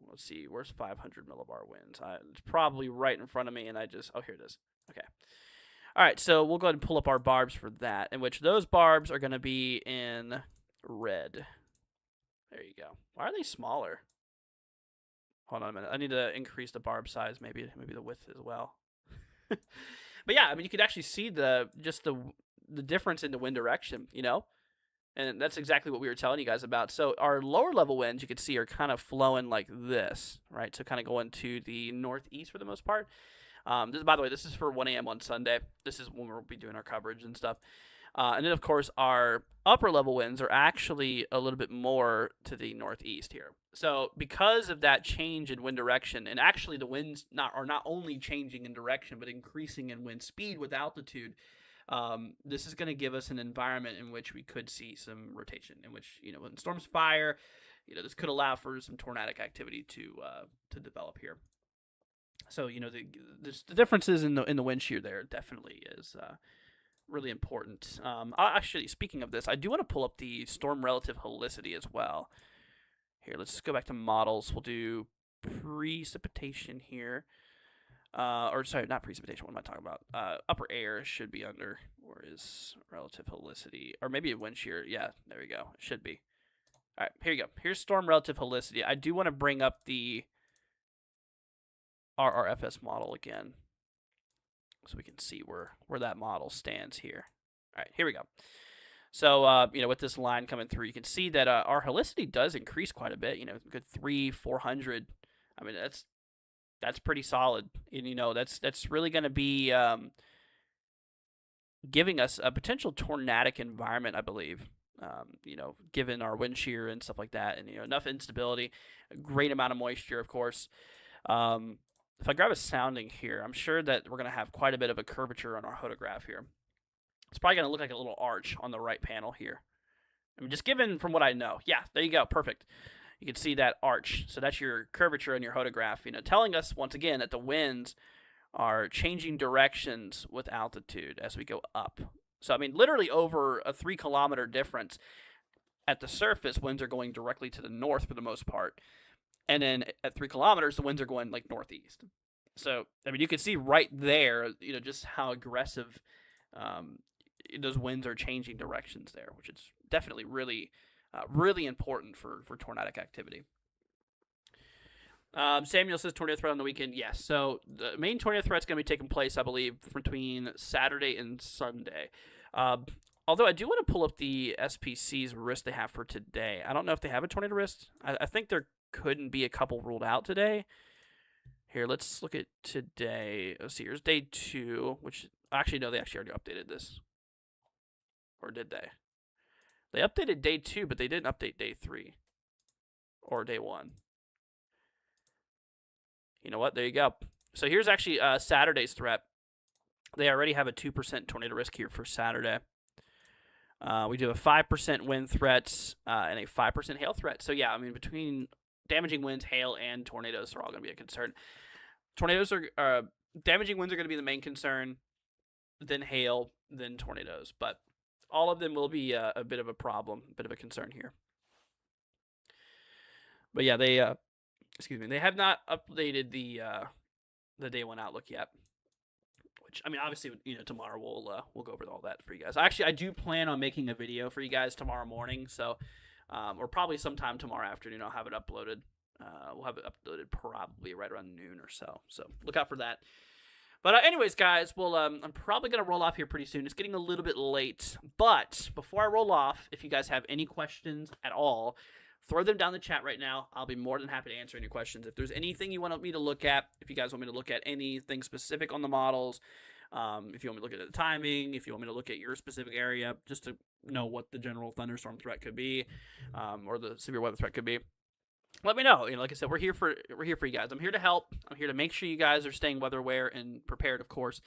let's see, where's 500 millibar winds? It's probably right in front of me, and oh, here it is. Okay. All right, so we'll go ahead and pull up our barbs for that, in which those barbs are going to be in red. There you go. Why are they smaller? Hold on a minute. I need to increase the barb size, maybe the width as well. But yeah, I mean, you could actually see the difference in the wind direction, and that's exactly what we were telling you guys about. So our lower level winds, you can see, are kind of flowing like this, right? So kind of going to the northeast for the most part. By the way, this is for 1 a.m. on Sunday. This is when we'll be doing our coverage and stuff. And then, of course, our upper level winds are actually a little bit more to the northeast here. So because of that change in wind direction, and actually the winds are not only changing in direction, but increasing in wind speed with altitude, this is going to give us an environment in which we could see some rotation, in which, when storms fire, this could allow for some tornadic activity to develop here. So, the differences in the wind shear there definitely is really important. Actually, speaking of this, I do want to pull up the storm relative helicity as well. Here, let's go back to models. We'll do precipitation here. Or sorry, not precipitation. What am I talking about? Upper air should be under. Where is relative helicity? Or maybe a wind shear. Yeah, there we go. It should be. All right, here you go. Here's storm relative helicity. I do want to bring up the RRFS model again, so we can see where that model stands here. All right, here we go. So, with this line coming through, you can see that our helicity does increase quite a bit, good 300-400. I mean, that's pretty solid. And, that's really going to be giving us a potential tornadic environment, I believe, given our wind shear and stuff like that, and, enough instability, a great amount of moisture, of course. If I grab a sounding here, I'm sure that we're going to have quite a bit of a curvature on our photograph here. It's probably going to look like a little arch on the right panel here. I mean, just given from what I know. Yeah, there you go. Perfect. You can see that arch. So that's your curvature in your photograph, telling us, once again, that the winds are changing directions with altitude as we go up. So, I mean, literally over a 3-kilometer difference. at the surface, winds are going directly to the north for the most part. And then at 3 kilometers, the winds are going like northeast. So, I mean, you can see right there, just how aggressive those winds are changing directions there, which is definitely really important for tornadic activity. Samuel says tornado threat on the weekend. Yes. So the main tornado threat is going to be taking place, I believe, between Saturday and Sunday. Although I do want to pull up the SPC's risk they have for today. I don't know if they have a tornado risk. I think there couldn't be a couple ruled out today. Here, let's look at today. Let's see. Here's day 2, which actually, no, they actually already updated this. Or did they? They updated day 2, but they didn't update day 3 or day 1. You know what? There you go. So here's actually Saturday's threat. They already have a 2% tornado risk here for Saturday. We do a 5% wind threat and a 5% hail threat. So yeah, I mean, between damaging winds, hail, and tornadoes are all going to be a concern. Tornadoes are damaging winds are going to be the main concern, then hail, then tornadoes. But all of them will be a bit of a problem, a bit of a concern here. But yeah, they have not updated the day 1 outlook yet. Which, I mean, obviously, tomorrow we'll go over all that for you guys. Actually, I do plan on making a video for you guys tomorrow morning, so or probably sometime tomorrow afternoon. I'll have it uploaded. We'll have it uploaded probably right around noon or so. So look out for that. But anyways, guys, well, I'm probably gonna roll off here pretty soon. It's getting a little bit late, but before I roll off, if you guys have any questions at all, throw them down in the chat right now. I'll be more than happy to answer any questions. If there's anything you want me to look at, if you guys want me to look at anything specific on the models, if you want me to look at the timing, if you want me to look at your specific area, just to know what the general thunderstorm threat could be, or the severe weather threat could be, let me know. Like I said, we're here for you guys. I'm here to help. I'm here to make sure you guys are staying weather aware and prepared, of course.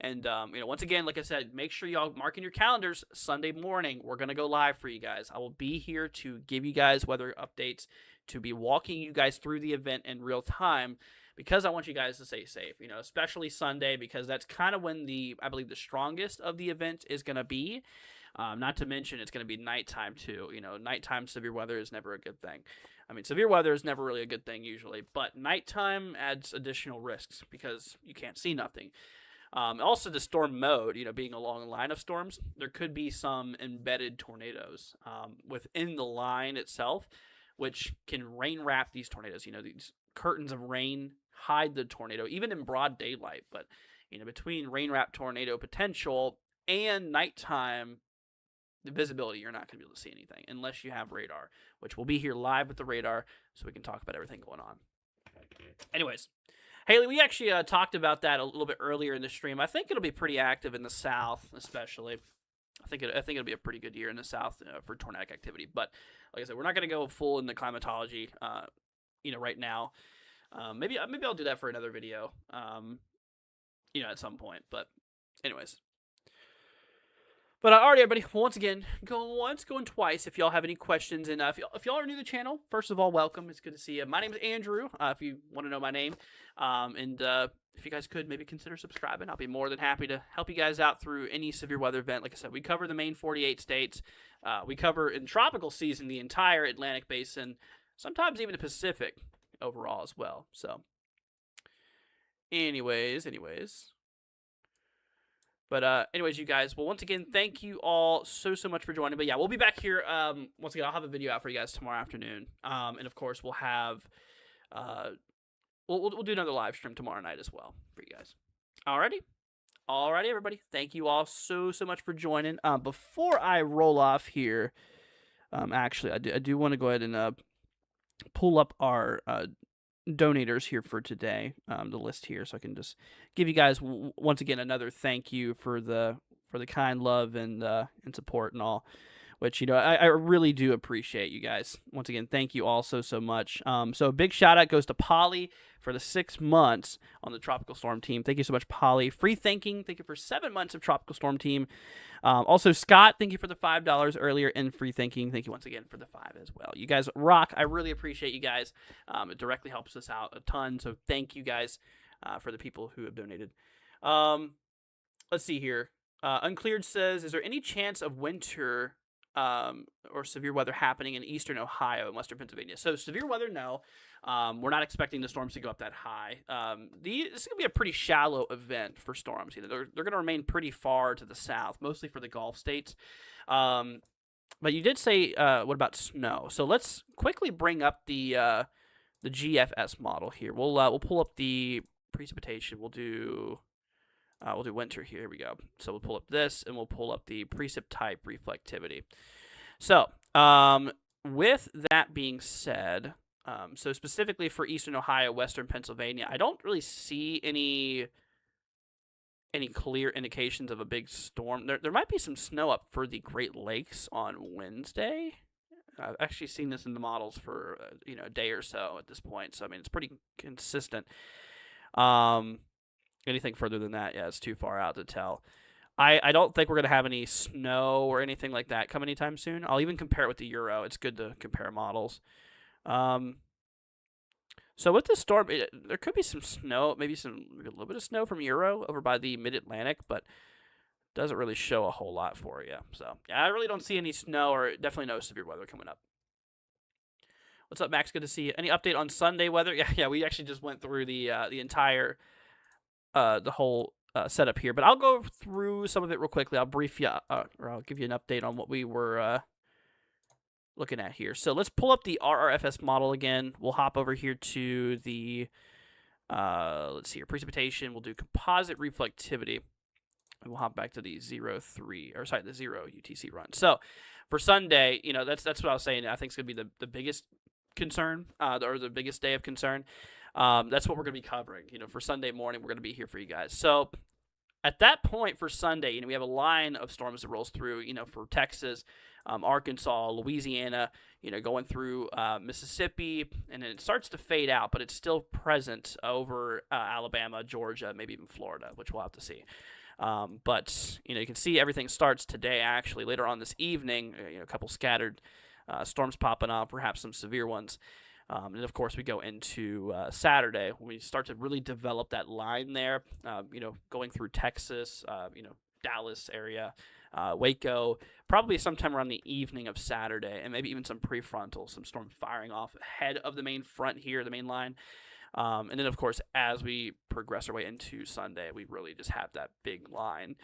And, once again, like I said, make sure y'all mark in your calendars, Sunday morning, we're going to go live for you guys. I will be here to give you guys weather updates, to be walking you guys through the event in real time, because I want you guys to stay safe, especially Sunday, because that's kind of when I believe the strongest of the event is going to be. Not to mention it's going to be nighttime too. Nighttime severe weather is never a good thing. I mean, severe weather is never really a good thing usually, but nighttime adds additional risks because you can't see nothing. Also, the storm mode, being along a line of storms, there could be some embedded tornadoes within the line itself, which can rain wrap these tornadoes. These curtains of rain hide the tornado, even in broad daylight. But, between rain wrap tornado potential and nighttime visibility, you're not going to be able to see anything unless you have radar, which will be here live with the radar so we can talk about everything going on. Anyways. Haley, we actually talked about that a little bit earlier in the stream. I think it'll be pretty active in the South, especially. I think it'll be a pretty good year in the South for tornadic activity. But like I said, we're not going to go full into climatology, right now. Maybe I'll do that for another video, at some point. But anyways. But alright, everybody, once again, going once, going twice, if y'all have any questions. And if y'all are new to the channel, first of all, welcome. It's good to see you. My name is Andrew, if you want to know my name. And if you guys could maybe consider subscribing, I'll be more than happy to help you guys out through any severe weather event. Like I said, we cover the main 48 states. We cover, in tropical season, the entire Atlantic basin, sometimes even the Pacific overall as well. So, anyways. But anyways, you guys, well, once again, thank you all so much for joining. But yeah, we'll be back here. Once again, I'll have a video out for you guys tomorrow afternoon. And of course, we'll have we'll do another live stream tomorrow night as well for you guys. Alrighty, everybody. Thank you all so much for joining. Before I roll off here, actually, I do want to go ahead and pull up our donators here for today, the list here, so I can just give you guys once again another thank you for the kind love and support and all, which I really do appreciate you guys. Once again, thank you all so much. So a big shout out goes to Polly for the 6 months on the Tropical Storm team. Thank you so much, Polly. Free Thinking, thank you for 7 months of Tropical Storm team. Also, Scott, thank you for the $5 earlier, and Free Thinking, thank you once again for the 5 as well. You guys rock. I really appreciate you guys. It directly helps us out a ton, so thank you guys for the people who have donated. Let's see here. Uncleared says, is there any chance of winter or severe weather happening in eastern Ohio and western Pennsylvania. So severe weather, no. We're not expecting the storms to go up that high. This is going to be a pretty shallow event for storms. They're going to remain pretty far to the south, mostly for the Gulf states. But you did say, what about snow? So let's quickly bring up the GFS model here. We'll pull up the precipitation. We'll do winter here. Here we go. So we'll pull up this, and we'll pull up the precip type reflectivity. So with that being said, so specifically for eastern Ohio, western Pennsylvania, I don't really see any clear indications of a big storm. There might be some snow up for the Great Lakes on Wednesday. I've actually seen this in the models for a day or so at this point. So I mean, it's pretty consistent. Anything further than that, yeah, it's too far out to tell. I don't think we're going to have any snow or anything like that come anytime soon. I'll even compare it with the Euro. It's good to compare models. So with this storm, there could be some snow, maybe a little bit of snow from Euro over by the Mid-Atlantic, but doesn't really show a whole lot for you. So yeah, I really don't see any snow or definitely no severe weather coming up. What's up, Max? Good to see you. Any update on Sunday weather? Yeah, we actually just went through the entire the whole setup here, but I'll go through some of it real quickly. I'll brief you, or I'll give you an update on what we were looking at here. So let's pull up the RRFS model again. We'll hop over here to the let's see here, precipitation. We'll do composite reflectivity, and we'll hop back to the 0 UTC run. So for Sunday, that's what I was saying. I think it's gonna be the biggest concern, or the biggest day of concern. That's what we're going to be covering. For Sunday morning, we're going to be here for you guys. So at that point for Sunday, we have a line of storms that rolls through, for Texas, Arkansas, Louisiana, going through Mississippi, and then it starts to fade out, but it's still present over Alabama, Georgia, maybe even Florida, which we'll have to see. But, you can see everything starts today, actually. Later on this evening, a couple scattered storms popping up, perhaps some severe ones. And of course, we go into Saturday when we start to really develop that line there, going through Texas, Dallas area, Waco, probably sometime around the evening of Saturday, and maybe even some prefrontal, some storm firing off ahead of the main front here, the main line. And then, of course, as we progress our way into Sunday, we really just have that big line,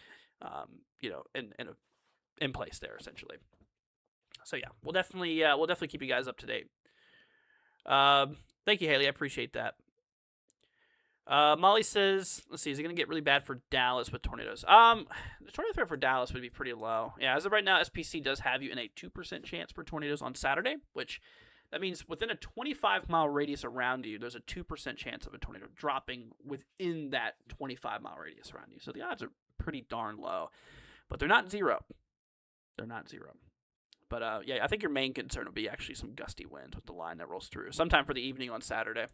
in place there, essentially. So yeah, we'll definitely keep you guys up to date. Thank you, Haley. I appreciate that. Molly says, let's see, is it going to get really bad for Dallas with tornadoes? The tornado threat for Dallas would be pretty low. Yeah, as of right now, SPC does have you in a 2% chance for tornadoes on Saturday, which that means within a 25-mile radius around you, there's a 2% chance of a tornado dropping within that 25-mile radius around you. So the odds are pretty darn low, but they're not zero. They're not zero. But, yeah, I think your main concern will be actually some gusty winds with the line that rolls through sometime for the evening on Saturday.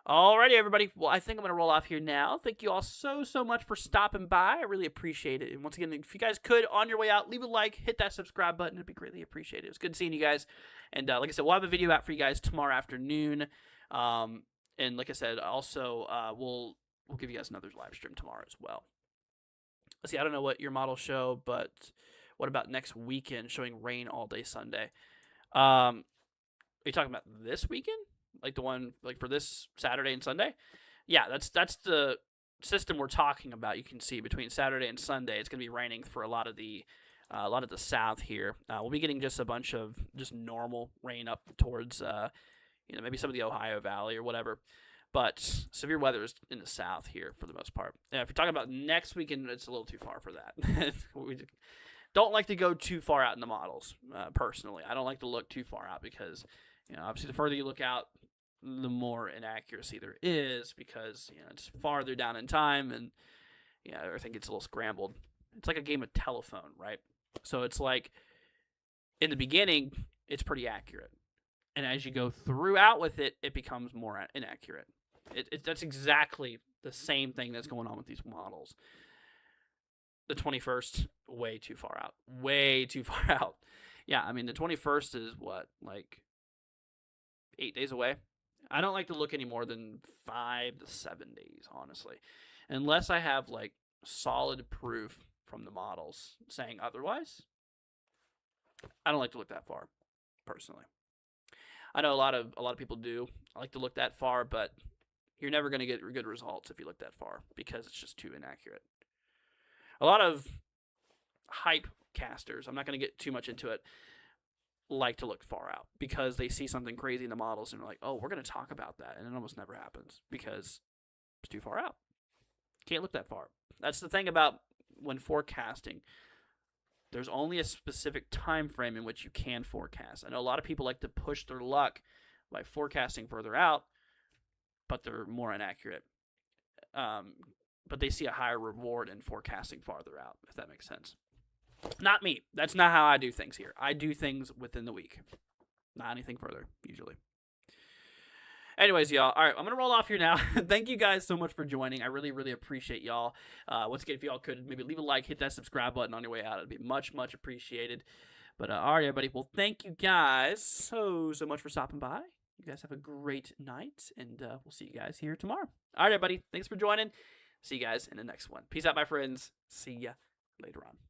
Alrighty, everybody. Well, I think I'm going to roll off here now. Thank you all so much for stopping by. I really appreciate it. And once again, if you guys could, on your way out, leave a like, hit that subscribe button. It'd be greatly appreciated. It was good seeing you guys. And like I said, we'll have a video out for you guys tomorrow afternoon. And like I said, also, we'll give you guys another live stream tomorrow as well. Let's see, I don't know what your models show, but what about next weekend showing rain all day Sunday? Are you talking about this weekend? Like the one for this Saturday and Sunday? Yeah, that's the system we're talking about. You can see between Saturday and Sunday, it's going to be raining for a lot of the south here. We'll be getting just a bunch of just normal rain up towards maybe some of the Ohio Valley or whatever. But severe weather is in the south here for the most part. If you're talking about next weekend, it's a little too far for that. We don't like to go too far out in the models, personally. I don't like to look too far out because, obviously the further you look out, the more inaccuracy there is because, it's farther down in time and, everything gets a little scrambled. It's like a game of telephone, right? So it's like, in the beginning, it's pretty accurate. And as you go throughout with it, it becomes more inaccurate. That's exactly the same thing that's going on with these models. The 21st, way too far out. Way too far out. Yeah, I mean, the 21st is what, like 8 days away? I don't like to look any more than 5 to 7 days, honestly. Unless I have, like, solid proof from the models saying otherwise. I don't like to look that far, personally. I know a lot of people do. I like to look that far, but you're never going to get good results if you look that far because it's just too inaccurate. A lot of hype casters, I'm not going to get too much into it, like to look far out because they see something crazy in the models and they're like, oh, we're going to talk about that. And it almost never happens because it's too far out. Can't look that far. That's the thing about when forecasting. There's only a specific time frame in which you can forecast. I know a lot of people like to push their luck by forecasting further out, but they're more inaccurate. But they see a higher reward in forecasting farther out, if that makes sense. Not me. That's not how I do things here. I do things within the week. Not anything further, usually. Anyways, y'all, all right, I'm going to roll off here now. Thank you guys so much for joining. I really, really appreciate y'all. Once again, if y'all could maybe leave a like, hit that subscribe button on your way out. It'd be much, much appreciated. But all right, everybody. Well, thank you guys so much for stopping by. You guys have a great night, and we'll see you guys here tomorrow. All right, everybody. Thanks for joining. See you guys in the next one. Peace out, my friends. See ya later on.